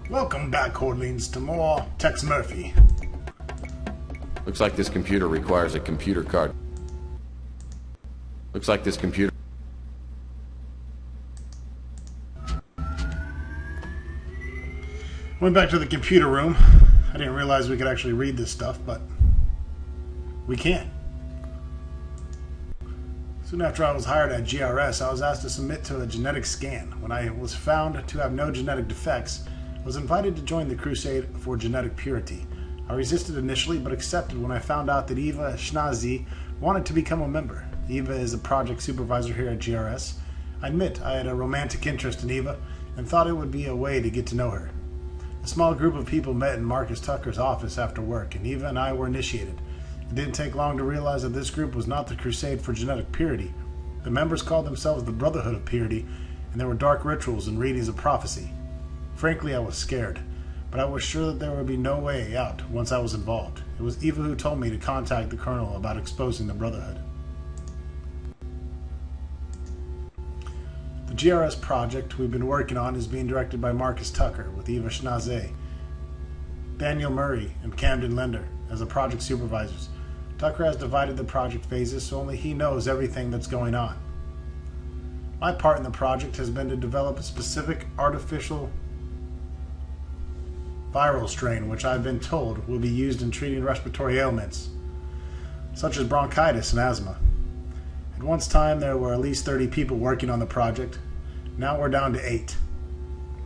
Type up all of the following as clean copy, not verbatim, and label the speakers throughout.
Speaker 1: Welcome back, Hordlings, to more Tex Murphy.
Speaker 2: Looks like this computer requires a computer card. Looks like this computer...
Speaker 1: Went back to the computer room. I didn't realize we could actually read this stuff, but we can. Soon after I was hired at GRS, I was asked to submit to a genetic scan. When I was found to have no genetic defects, I was invited to join the crusade for genetic purity. I resisted initially, but accepted when I found out that Eva Schnazi wanted to become a member. Eva is a project supervisor here at GRS. I admit I had a romantic interest in Eva and thought it would be a way to get to know her. A small group of people met in Marcus Tucker's office after work, and Eva and I were initiated. It didn't take long to realize that this group was not the crusade for genetic purity. The members called themselves the Brotherhood of Purity, and there were dark rituals and readings of prophecy. Frankly, I was scared, but I was sure that there would be no way out once I was involved. It was Eva who told me to contact the Colonel about exposing the Brotherhood. The GRS project we've been working on is being directed by Marcus Tucker with Eva Schnaze, Daniel Murray, and Camden Lender as the project supervisors. Tucker has divided the project phases so only he knows everything that's going on. My part in the project has been to develop a specific artificial viral strain which I've been told will be used in treating respiratory ailments, such as bronchitis and asthma. At one time there were at least 30 people working on the project. Now we're down to 8.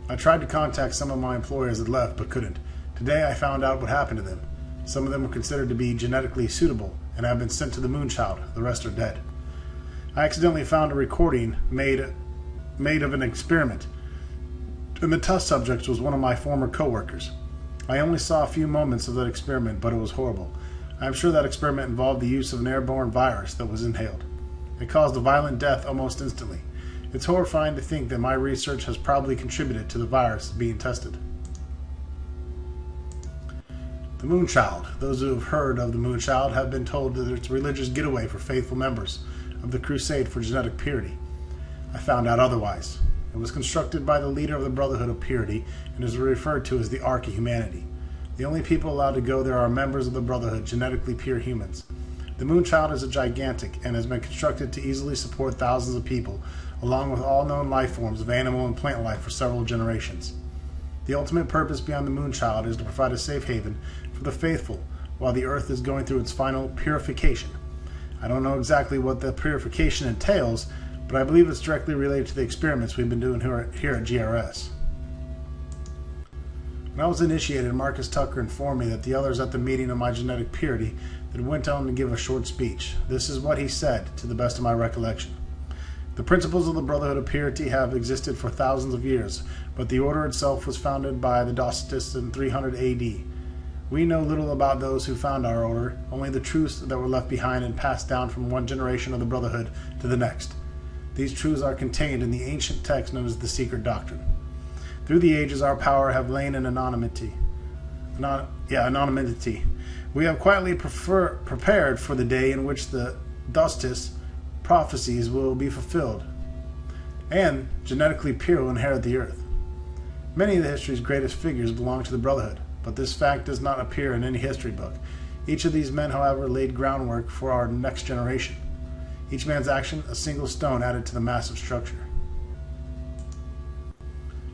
Speaker 1: I tried to contact some of my employers that left but couldn't. Today I found out what happened to them. Some of them were considered to be genetically suitable and have been sent to the Moonchild. The rest are dead. I accidentally found a recording made of an experiment, and the test subject was one of my former co-workers. I only saw a few moments of that experiment, but it was horrible. I am sure that experiment involved the use of an airborne virus that was inhaled. It caused a violent death almost instantly. It's horrifying to think that my research has probably contributed to the virus being tested. The Moonchild. Those who have heard of the Moonchild have been told that it's a religious getaway for faithful members of the crusade for genetic purity. I found out otherwise. It was constructed by the leader of the Brotherhood of Purity and is referred to as the Ark of Humanity. The only people allowed to go there are members of the Brotherhood, genetically pure humans. The Moonchild is a gigantic and has been constructed to easily support thousands of people, along with all known life forms of animal and plant life for several generations. The ultimate purpose beyond the Moonchild is to provide a safe haven for the faithful while the Earth is going through its final purification. I don't know exactly what the purification entails, but I believe it's directly related to the experiments we've been doing here at GRS. When I was initiated, Marcus Tucker informed me that the others at the meeting of my genetic purity that went on to give a short speech. This is what he said, to the best of my recollection. The principles of the Brotherhood of Purity have existed for thousands of years, but the order itself was founded by the Docetists in 300 AD. We know little about those who found our order, only the truths that were left behind and passed down from one generation of the Brotherhood to the next. These truths are contained in the ancient text known as the Secret Doctrine. Through the ages, our power have lain in anonymity. We have quietly prepared for the day in which the Docetists' prophecies will be fulfilled, and genetically pure will inherit the earth. Many of the history's greatest figures belong to the Brotherhood, but this fact does not appear in any history book. Each of these men, however, laid groundwork for our next generation. Each man's action, a single stone added to the massive structure.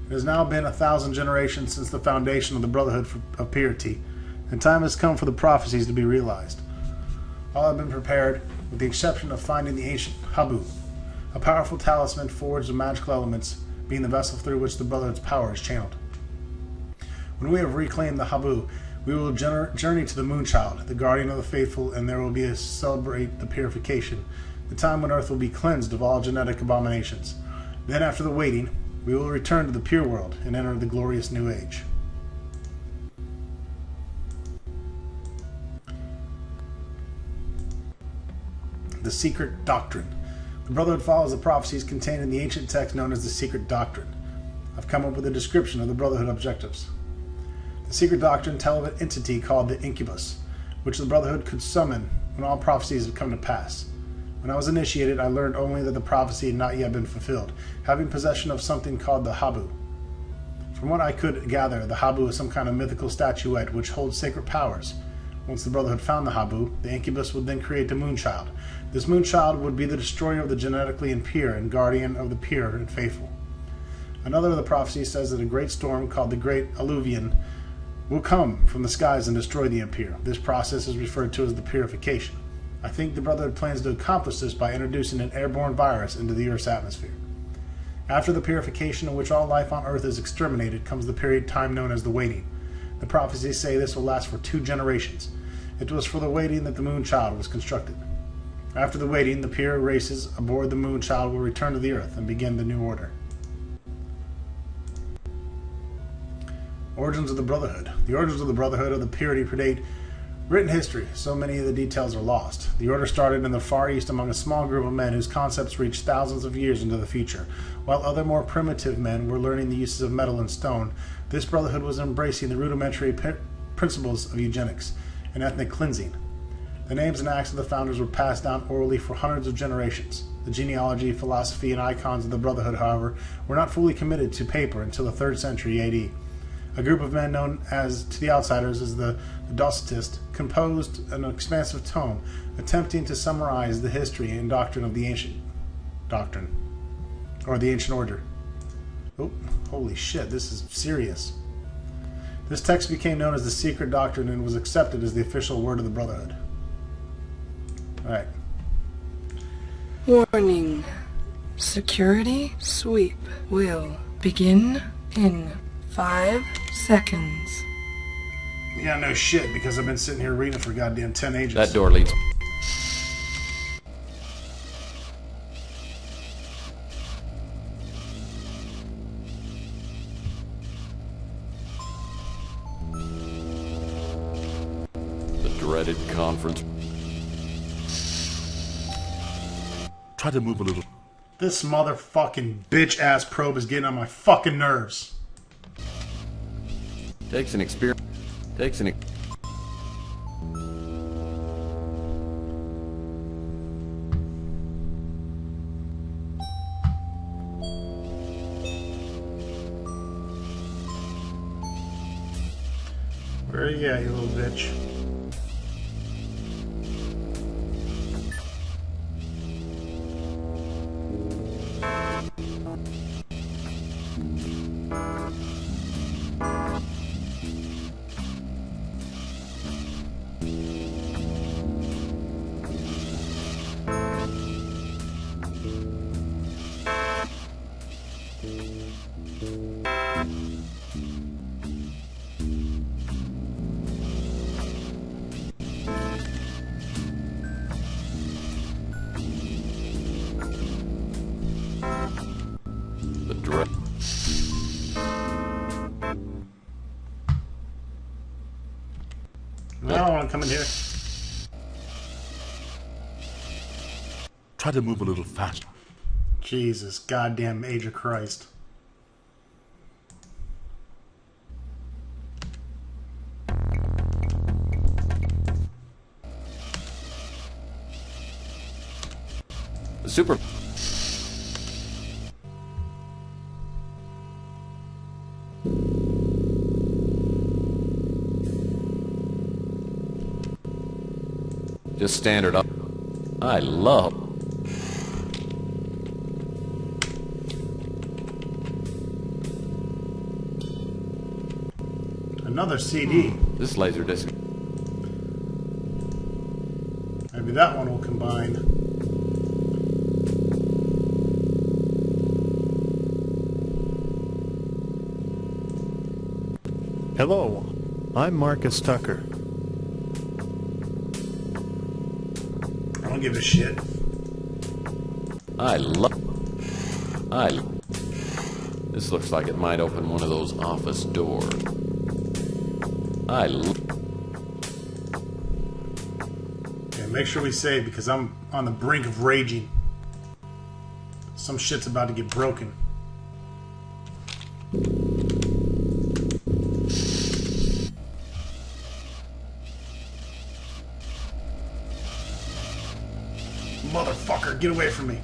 Speaker 1: It has now been 1,000 generations since the foundation of the Brotherhood of Purity, and time has come for the prophecies to be realized. All have been prepared, with the exception of finding the ancient Habu, a powerful talisman forged of magical elements, being the vessel through which the Brotherhood's power is channeled. When we have reclaimed the Habu, we will journey to the Moonchild, the guardian of the faithful, and there will be a celebrate the purification, the time when Earth will be cleansed of all genetic abominations. Then, after the waiting, we will return to the pure world and enter the glorious new age. The Secret Doctrine. The Brotherhood follows the prophecies contained in the ancient text known as the Secret Doctrine. I've come up with a description of the Brotherhood objectives. The Secret Doctrine tells of an entity called the Incubus, which the Brotherhood could summon when all prophecies have come to pass. When I was initiated, I learned only that the prophecy had not yet been fulfilled, having possession of something called the Habu. From what I could gather, the Habu is some kind of mythical statuette which holds sacred powers. Once the Brotherhood found the Habu, the Incubus would then create the Moonchild. This Moonchild would be the destroyer of the genetically impure and guardian of the pure and faithful. Another of the prophecies says that a great storm called the Great Alluvion will come from the skies and destroy the impure. This process is referred to as the purification. I think the Brotherhood plans to accomplish this by introducing an airborne virus into the Earth's atmosphere. After the purification, in which all life on Earth is exterminated, comes the period of time known as the waiting. The prophecies say this will last for 2 generations. It was for the waiting that the Moonchild was constructed. After the waiting, the pure races aboard the Moonchild will return to the Earth and begin the new order. Origins of the Brotherhood. The origins of the Brotherhood of the Purity predate written history. So many of the details are lost. The order started in the Far East among a small group of men whose concepts reached thousands of years into the future. While other more primitive men were learning the uses of metal and stone, this Brotherhood was embracing the rudimentary principles of eugenics and ethnic cleansing. The names and acts of the founders were passed down orally for hundreds of generations. The genealogy, philosophy, and icons of the Brotherhood, however, were not fully committed to paper until the 3rd century AD. A group of men known as to the outsiders as the Docetists composed an expansive tome attempting to summarize the history and doctrine of the ancient order. Oh, holy shit, this is serious. This text became known as the Secret Doctrine and was accepted as the official word of the Brotherhood. Alright.
Speaker 3: Warning. Security sweep will begin in 5 seconds.
Speaker 1: Yeah, no shit, because I've been sitting here reading for goddamn 10 ages.
Speaker 2: That door leads... The dreaded conference.
Speaker 4: Try to move a little.
Speaker 1: This motherfucking bitch-ass probe is getting on my fucking nerves.
Speaker 2: Takes an experience.
Speaker 1: Where are you at, you little bitch?
Speaker 2: The dread.
Speaker 1: I don't want to come in here.
Speaker 4: Try to move a little faster.
Speaker 1: Jesus, goddamn age of Christ.
Speaker 2: The super... Just standard up. I love...
Speaker 1: Another CD.
Speaker 2: This laser disc.
Speaker 1: Maybe that one will combine.
Speaker 5: Hello, I'm Marcus Tucker.
Speaker 1: I don't give a shit.
Speaker 2: This looks like it might open one of those office doors.
Speaker 1: Okay, make sure we save because I'm on the brink of raging. Some shit's about to get broken. Motherfucker, get away from me.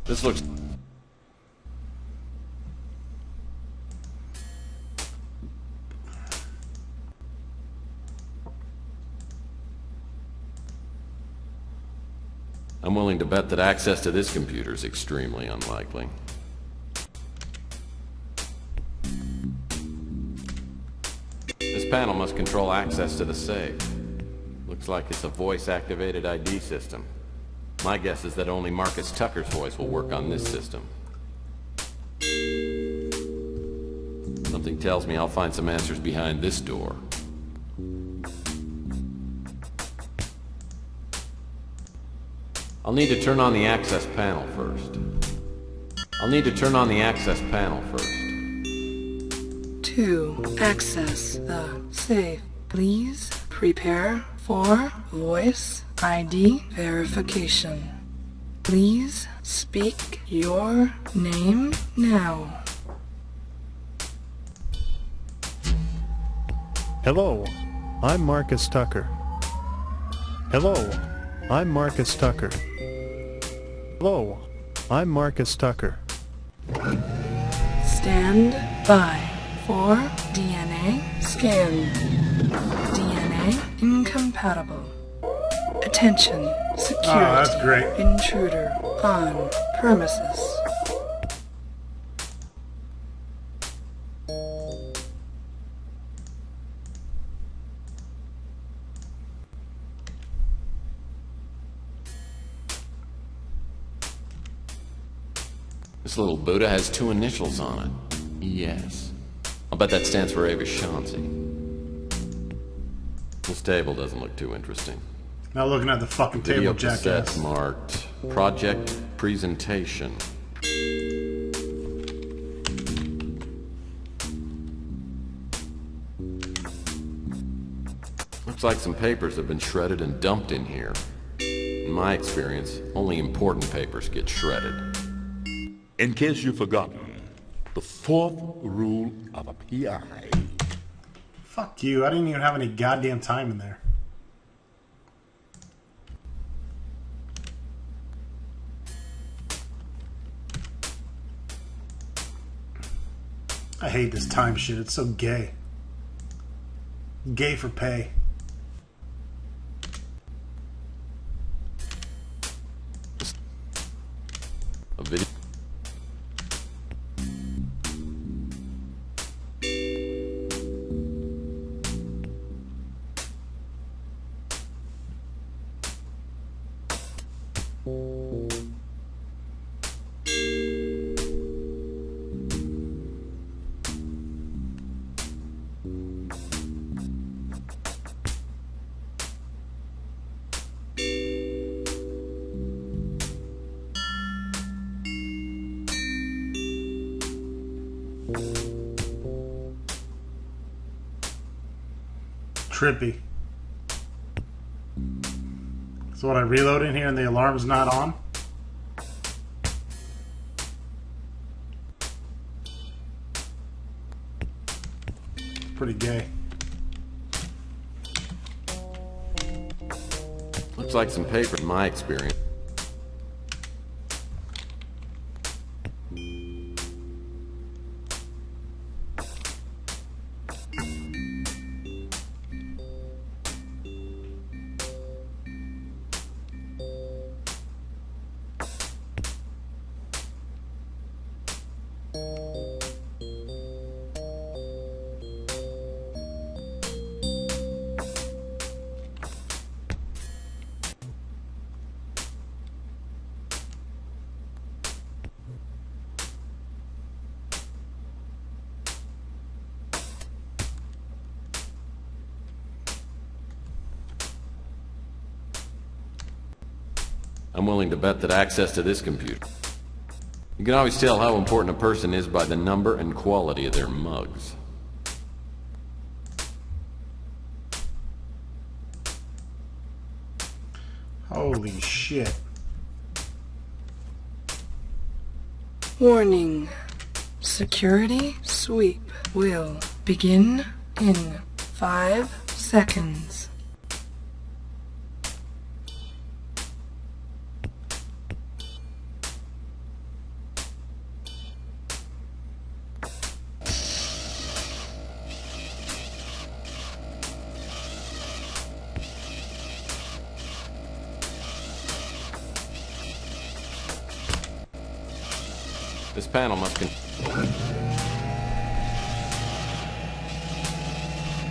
Speaker 2: This looks... I'm willing to bet that access to this computer is extremely unlikely. This panel must control access to the safe. Looks like it's a voice-activated ID system. My guess is that only Marcus Tucker's voice will work on this system. Something tells me I'll find some answers behind this door. I'll need to turn on the access panel first.
Speaker 3: To access the safe, please prepare for voice ID verification. Please speak your name now.
Speaker 5: Hello, I'm Marcus Tucker. Hello, I'm Marcus Tucker. Hello, I'm Marcus Tucker.
Speaker 3: Stand by for DNA scan. DNA incompatible. Attention, security.
Speaker 1: Oh, that's great.
Speaker 3: Intruder on premises.
Speaker 2: This little Buddha has 2 initials on it. ES. I'll bet that stands for Ava Shansi. This table doesn't look too interesting.
Speaker 1: Now looking at the fucking table,
Speaker 2: Video cassette's
Speaker 1: jackass.
Speaker 2: marked Project Presentation. Looks like some papers have been shredded and dumped in here. In my experience, only important papers get shredded.
Speaker 4: In case you've forgotten, the 4th rule of a PI.
Speaker 1: Fuck you, I didn't even have any goddamn time in there. I hate this time shit, it's so gay. Gay for pay.
Speaker 2: A video.
Speaker 1: Trippy. So what, I reload in here and the alarm's not on? Pretty gay.
Speaker 2: Looks like some paper in my experience. I'm willing to bet that access to this computer... You can always tell how important a person is by the number and quality of their mugs.
Speaker 1: Holy shit.
Speaker 3: Warning. Security sweep will begin in 5 seconds.
Speaker 2: This panel must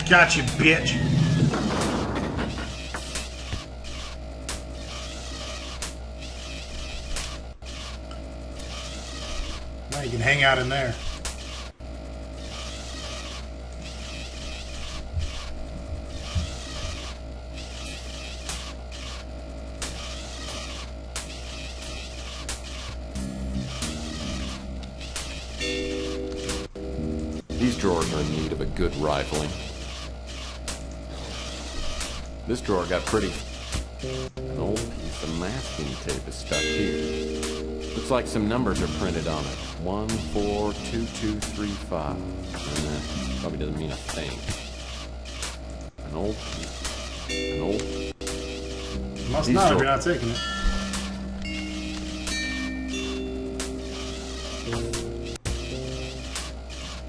Speaker 1: Gotcha, bitch. Now you can hang out in there.
Speaker 2: These drawers are in need of a good rifling. This drawer got pretty... An old piece of masking tape is stuck here. Looks like some numbers are printed on it. 142235. And that probably doesn't mean a thing. An old...
Speaker 1: Must not if you're not taking it.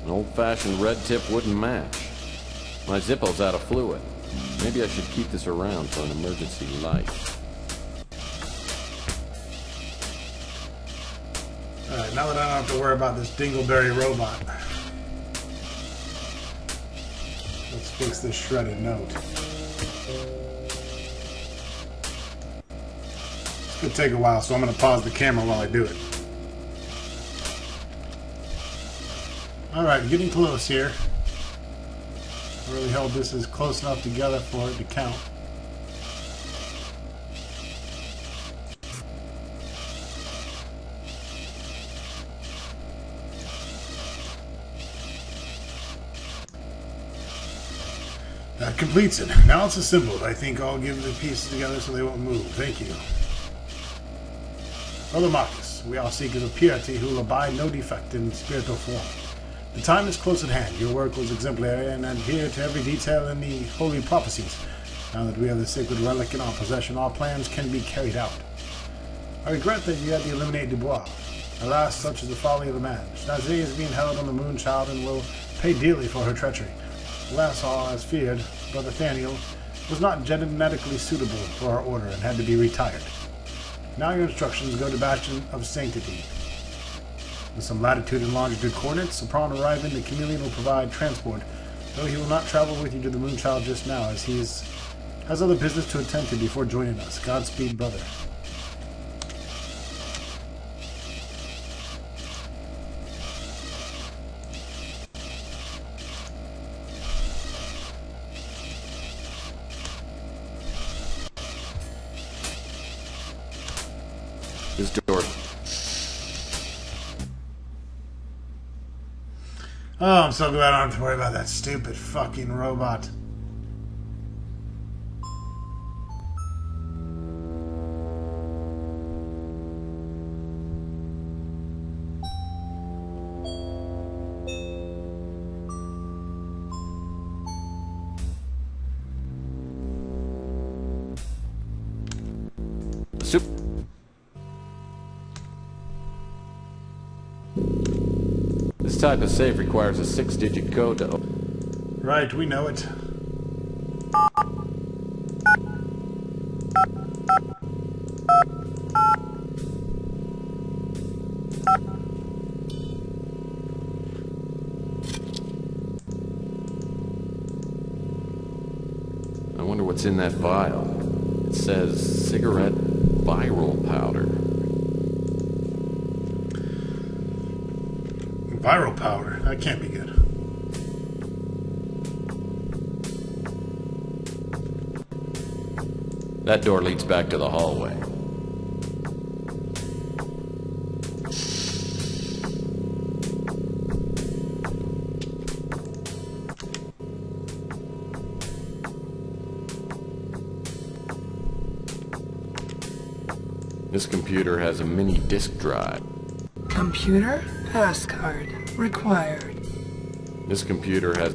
Speaker 2: An old-fashioned red tip wouldn't match. My Zippo's out of fluid. Maybe I should keep this around for an emergency light.
Speaker 1: Alright, now that I don't have to worry about this dingleberry robot, let's fix this shredded note. It's going to take a while, so I'm going to pause the camera while I do it. Alright, getting close here. I really hope this is close enough together for it to count. That completes it. Now it's assembled. I think I'll give the pieces together so they won't move. Thank you. Brother Marcus, we all seekers of purity who will abide no defect in spiritual form. The time is close at hand. Your work was exemplary and adhere to every detail in the holy prophecies. Now that we have the sacred relic in our possession, our plans can be carried out. I regret that you had to eliminate Dubois. Alas, such is the folly of a man. Schnazé is being held on the Moonchild and will pay dearly for her treachery. Alas, as feared, Brother Thaniel was not genetically suitable for our order and had to be retired. Now your instructions go to Bastion of Sanctity. With some latitude and longitude coordinates, upon arriving, the chameleon will provide transport, though he will not travel with you to the Moonchild just now, as he has other business to attend to before joining us. Godspeed, brother.
Speaker 2: This door...
Speaker 1: Oh, I'm so glad I don't have to worry about that stupid fucking robot.
Speaker 2: This type of safe requires a 6-digit code to open.
Speaker 1: Right, we know it.
Speaker 2: I wonder what's in that vial. It says cigarette viral powder.
Speaker 1: Viral powder? That can't be good.
Speaker 2: That door leads back to the hallway. This computer has a mini disk drive.
Speaker 3: Computer pass card required.
Speaker 2: This computer has...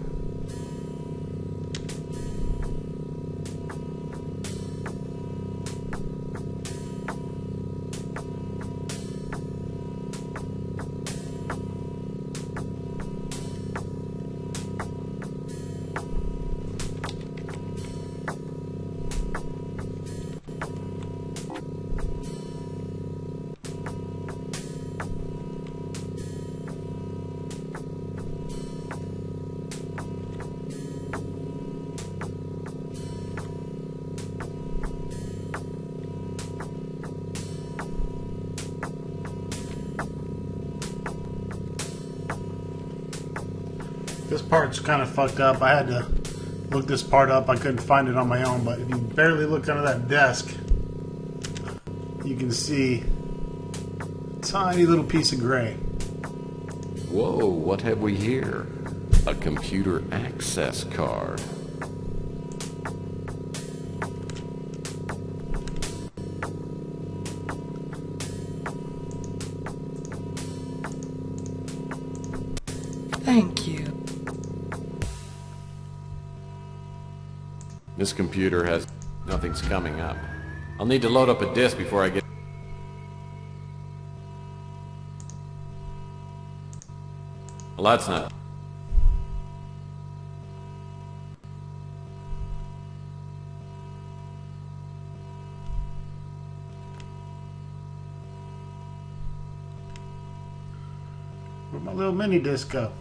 Speaker 1: This part's kind of fucked up. I had to look this part up. I couldn't find it on my own, but if you barely look under that desk, you can see a tiny little piece of gray.
Speaker 2: Whoa, what have we here? A computer access card.
Speaker 3: Thank you.
Speaker 2: This computer has... nothing's coming up. I'll need to load up a disk before I get... Well, that's not...
Speaker 1: Where'd my little mini disc go?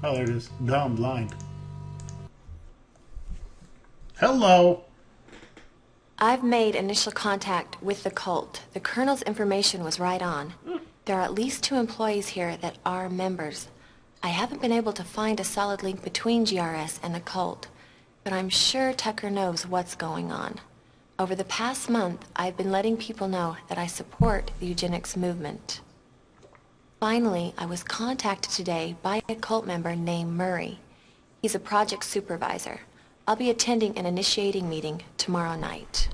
Speaker 1: Oh, there it is. Dumb, blind. Hello!
Speaker 6: I've made initial contact with the cult. The Colonel's information was right on. There are at least 2 employees here that are members. I haven't been able to find a solid link between GRS and the cult, but I'm sure Tucker knows what's going on. Over the past month, I've been letting people know that I support the eugenics movement. Finally, I was contacted today by a cult member named Murray. He's a project supervisor. I'll be attending an initiating meeting tomorrow night.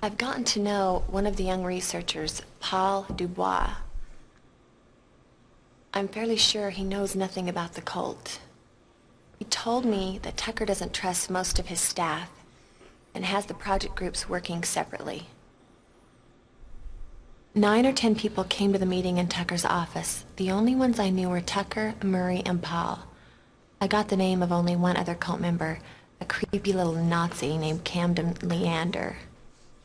Speaker 6: I've gotten to know one of the young researchers, Paul Dubois. I'm fairly sure he knows nothing about the cult. He told me that Tucker doesn't trust most of his staff and has the project groups working separately. 9 or 10 people came to the meeting in Tucker's office. The only ones I knew were Tucker, Murray, and Paul. I got the name of only one other cult member, a creepy little Nazi named Camden Leander.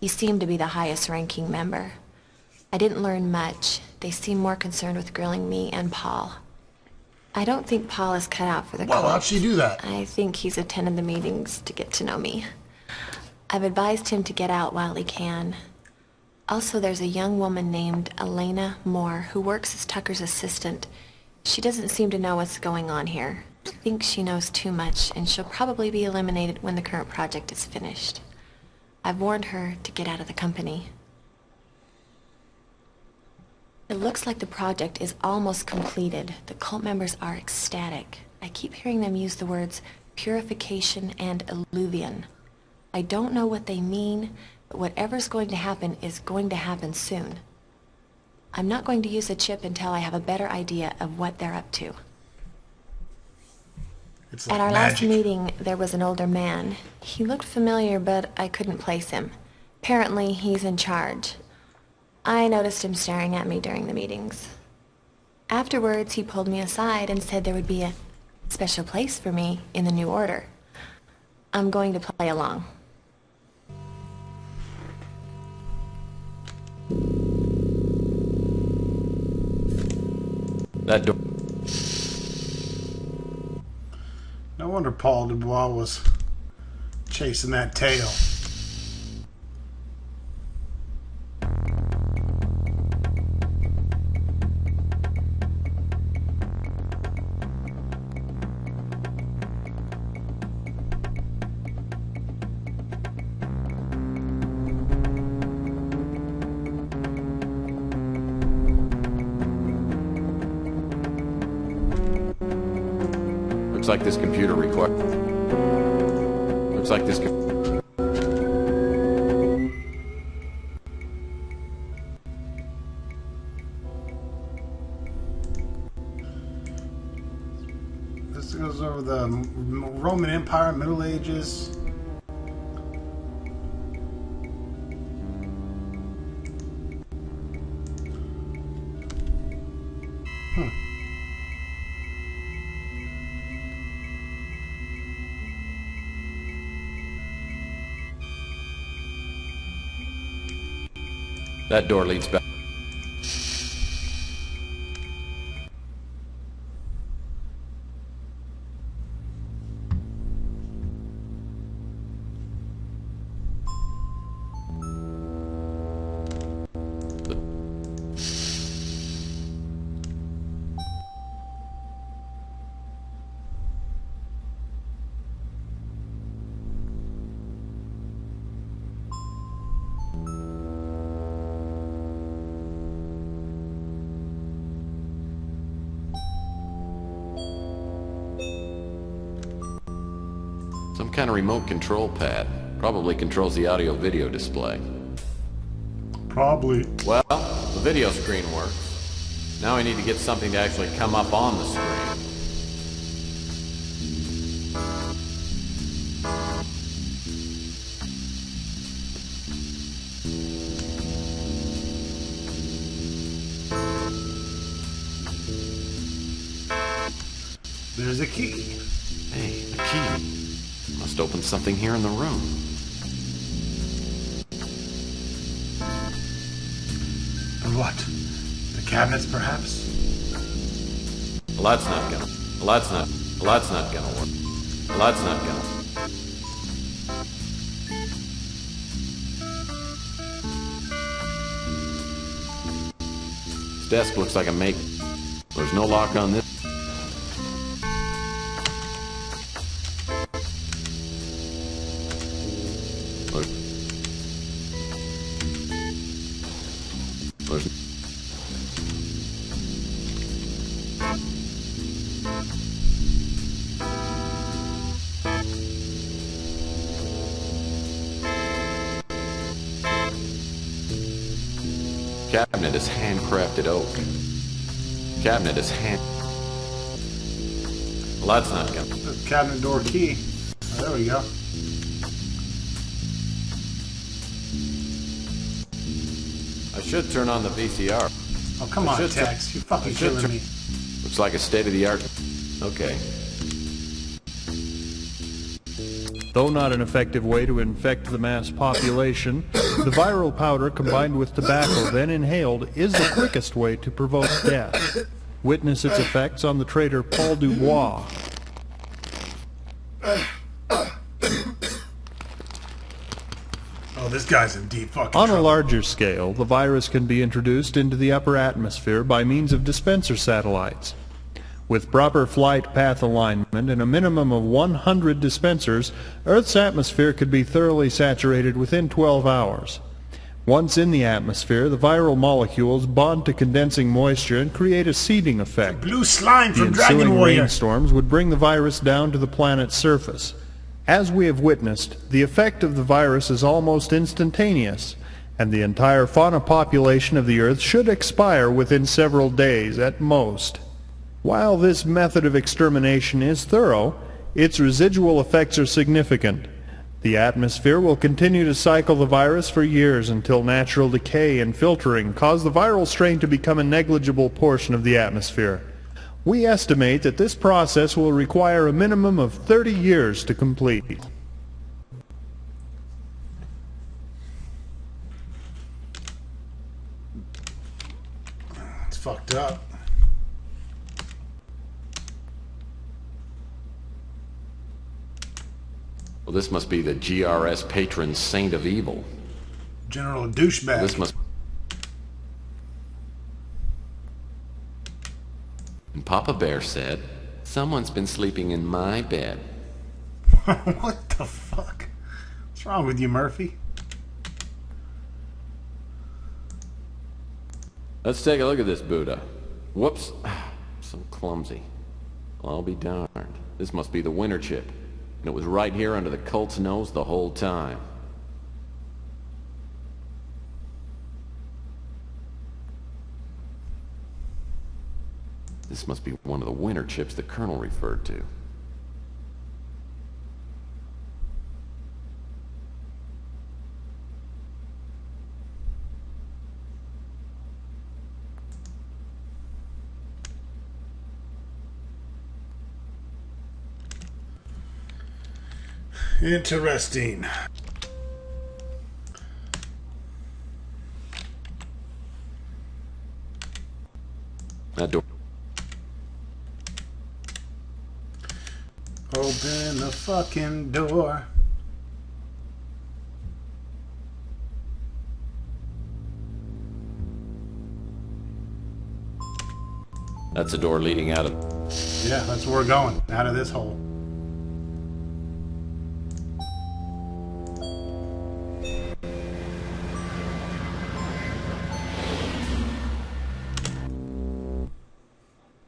Speaker 6: He seemed to be the highest ranking member. I didn't learn much. They seemed more concerned with grilling me and Paul. I don't think Paul is cut out for the cult.
Speaker 1: Well, how'd she do that?
Speaker 6: I think he's attended the meetings to get to know me. I've advised him to get out while he can. Also, there's a young woman named Elena Moore who works as Tucker's assistant. She doesn't seem to know what's going on here. I think she knows too much, and she'll probably be eliminated when the current project is finished. I've warned her to get out of the company. It looks like the project is almost completed. The cult members are ecstatic. I keep hearing them use the words purification and illuvion. I don't know what they mean, but whatever's going to happen is going to happen soon. I'm not going to use a chip until I have a better idea of what they're up to.
Speaker 1: It's like
Speaker 6: At our
Speaker 1: magic.
Speaker 6: last meeting, there was an older man. He looked familiar, but I couldn't place him. Apparently, he's in charge. I noticed him staring at me during the meetings. Afterwards, he pulled me aside and said there would be a special place for me in the new order. I'm going to play along.
Speaker 2: That door...
Speaker 1: No wonder Paul Dubois was chasing that tail.
Speaker 2: Looks like this computer requires... Looks like this...
Speaker 1: This goes over the Roman Empire, Middle Ages.
Speaker 2: That door leads back. kind of remote control pad. Probably controls the audio-video display.
Speaker 1: Probably.
Speaker 2: Well, the video screen works. Now I need to get something to actually come up on the screen.
Speaker 1: There's a key.
Speaker 2: Hey, the key. Must open something here in the room.
Speaker 1: What? The cabinets, perhaps?
Speaker 2: Well, that's not gonna work. This desk looks like a make. There's no lock on this. Cabinet is handcrafted oak. Well, that's not gonna.
Speaker 1: The cabinet door key. Oh, there we go.
Speaker 2: I should turn on the VCR.
Speaker 1: Oh, come on, Tex. You're fucking killing me.
Speaker 2: Looks like a state-of-the-art. Okay.
Speaker 5: Though not an effective way to infect the mass population, the viral powder combined with tobacco then inhaled is the quickest way to provoke death. Witness its effects on the traitor Paul Dubois.
Speaker 1: Oh, this guy's in deep fucking
Speaker 5: On a
Speaker 1: trouble.
Speaker 5: larger scale, the virus can be introduced into the upper atmosphere by means of dispenser satellites. With proper flight path alignment and a minimum of 100 dispensers, Earth's atmosphere could be thoroughly saturated within 12 hours. Once in the atmosphere, the viral molecules bond to condensing moisture and create a seeding effect.
Speaker 1: Blue slime
Speaker 5: The
Speaker 1: from Dragon
Speaker 5: ensuing
Speaker 1: Warrior.
Speaker 5: rainstorms would bring the virus down to the planet's surface. As we have witnessed, the effect of the virus is almost instantaneous, and the entire fauna population of the Earth should expire within several days at most. While this method of extermination is thorough, its residual effects are significant. The atmosphere will continue to cycle the virus for years until natural decay and filtering cause the viral strain to become a negligible portion of the atmosphere. We estimate that this process will require a minimum of 30 years to complete.
Speaker 1: It's fucked up.
Speaker 2: Well, this must be the GRS patron saint of evil.
Speaker 1: General douchebag.
Speaker 2: This must... And Papa Bear said, "Someone's been sleeping in my bed."
Speaker 1: What the fuck? What's wrong with you, Murphy?
Speaker 2: Let's take a look at this Buddha. Whoops. So clumsy. Well, I'll be darned. This must be the winter chip. And it was right here under the cult's nose the whole time. This must be one of the winter chips the Colonel referred to.
Speaker 1: Interesting.
Speaker 2: That door.
Speaker 1: Open the fucking door.
Speaker 2: That's a door leading out of...
Speaker 1: Yeah, that's where we're going. Out of this hole.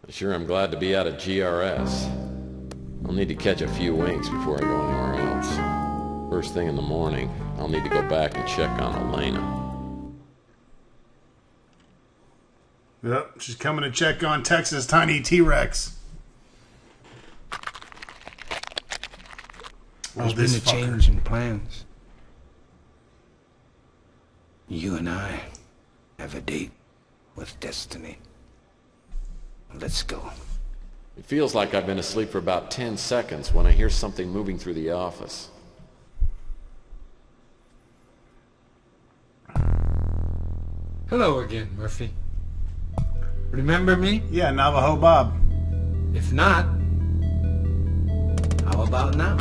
Speaker 2: Sure, I'm glad to be out of GRS. I'll need to catch a few winks before I go anywhere else. First thing in the morning, I'll need to go back and check on Elena.
Speaker 1: Yep, she's coming to check on Texas Tiny T-Rex.
Speaker 7: There's been a change in plans. You and I have a date with destiny. Let's go.
Speaker 2: It feels like I've been asleep for about 10 seconds when I hear something moving through the office.
Speaker 7: Hello again, Murphy. Remember me?
Speaker 1: Yeah, Navajo Bob.
Speaker 7: If not, how about now?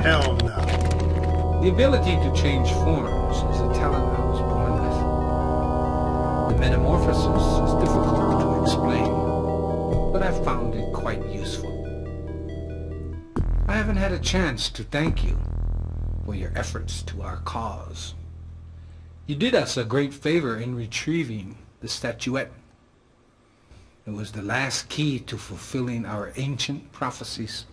Speaker 1: Hell no.
Speaker 7: The ability to change forms is a talent I was born with. The metamorphosis is difficult to explain, but I've found it quite useful. I haven't had a chance to thank you for your efforts to our cause. You did us a great favor in retrieving the statuette. It was the last key to fulfilling our ancient prophecies.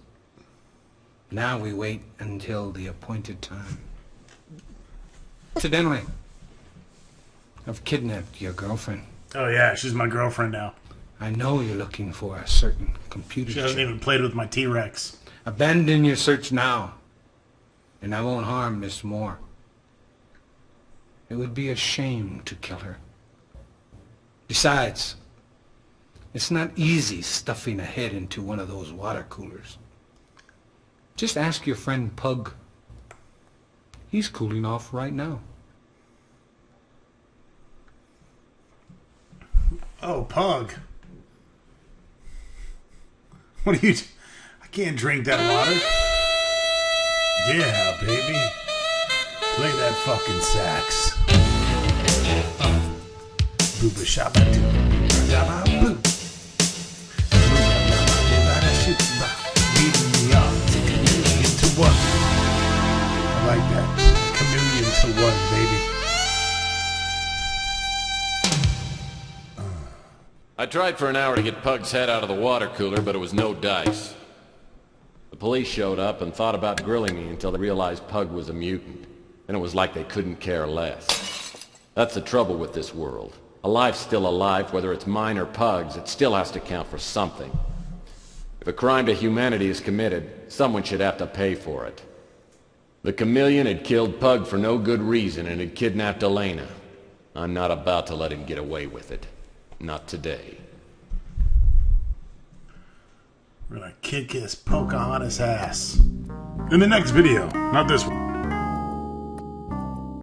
Speaker 7: Now we wait until the appointed time. Incidentally, I've kidnapped your girlfriend.
Speaker 1: Oh yeah, she's my girlfriend now.
Speaker 7: I know you're looking for a certain computer
Speaker 1: She hasn't
Speaker 7: chip.
Speaker 1: even played with my T-Rex.
Speaker 7: Abandon your search now, and I won't harm Miss Moore. It would be a shame to kill her. Besides, it's not easy stuffing a head into one of those water coolers. Just ask your friend Pug. He's cooling off right now.
Speaker 1: Oh, Pug. What are you... I can't drink that water. Yeah, baby. Play that fucking sax. Booba shabba doo. Shabba boo. Leading me on to communion to one. I like that. Communion to one, baby.
Speaker 2: I tried for an hour to get Pug's head out of the water cooler, but it was no dice. The police showed up and thought about grilling me until they realized Pug was a mutant. And it was like they couldn't care less. That's the trouble with this world. A life's still a life, whether it's mine or Pug's, it still has to count for something. If a crime to humanity is committed, someone should have to pay for it. The chameleon had killed Pug for no good reason and had kidnapped Elena. I'm not about to let him get away with it. Not today.
Speaker 1: We're gonna kick his Pocahontas ass. In the next video, not this one.